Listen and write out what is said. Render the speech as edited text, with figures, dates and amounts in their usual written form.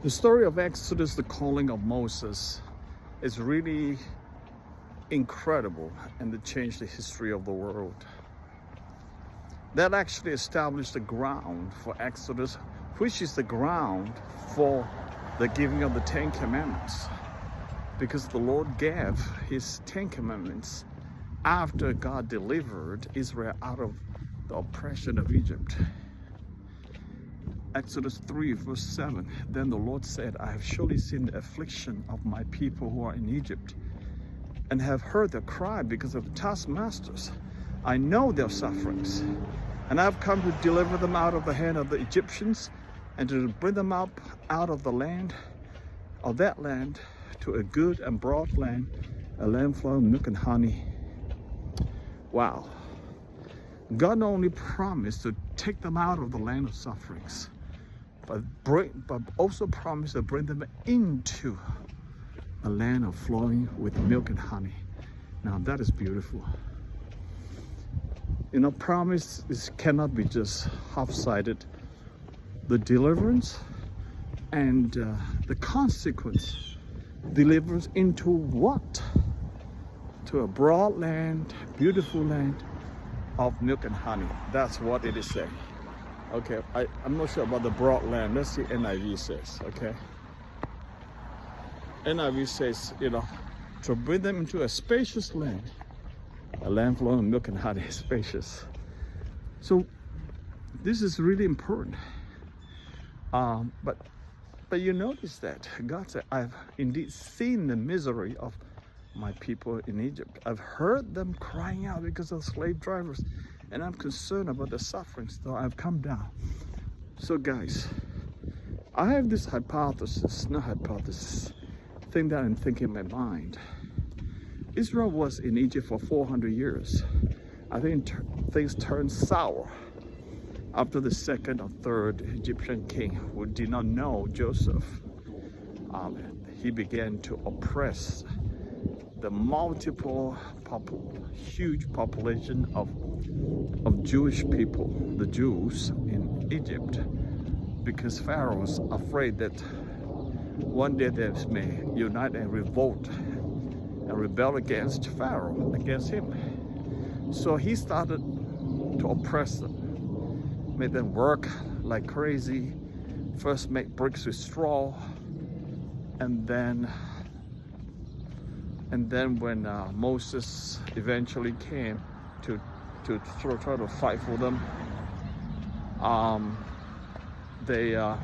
The story of Exodus, the calling of Moses, is really incredible, and it changed the history of the world. That actually established the ground for Exodus, which is the ground for the giving of the Ten Commandments. Because the Lord gave his Ten Commandments after God delivered Israel out of the oppression of Egypt. Exodus 3 verse 7, then the Lord said, I have surely seen the affliction of my people who are in Egypt, and have heard their cry because of the taskmasters. I know their sufferings, and I have come to deliver them out of the hand of the Egyptians, and to bring them up out of the land, of that land, to a good and broad land, a land flowing milk and honey. Wow. God not only promised to take them out of the land of sufferings, but also promised to bring them into a land of flowing with milk and honey. Now that is beautiful. You know, promise cannot be just half-sided. The deliverance and the consequence, deliverance into what? To a broad land, beautiful land of milk and honey. That's what it is saying. Okay, I'm not sure about the broad land. Let's see NIV says, okay? NIV says, you know, to bring them into a spacious land, a land flowing with milk and honey, spacious. So this is really important. But you notice that God said, I've indeed seen the misery of my people in Egypt. I've heard them crying out because of slave drivers, and I'm concerned about the sufferings, so I've come down. So guys, I have this thing that I'm thinking in my mind. Israel was in Egypt for 400 years. I think things turned sour after the second or third Egyptian king, who did not know Joseph. He began to oppress the huge population of Jewish people, the Jews in Egypt, because Pharaoh was afraid that one day they may unite and revolt and rebel against Pharaoh, against him. So he started to oppress them, made them work like crazy, first make bricks with straw, and then when Moses eventually came to try to fight for them, the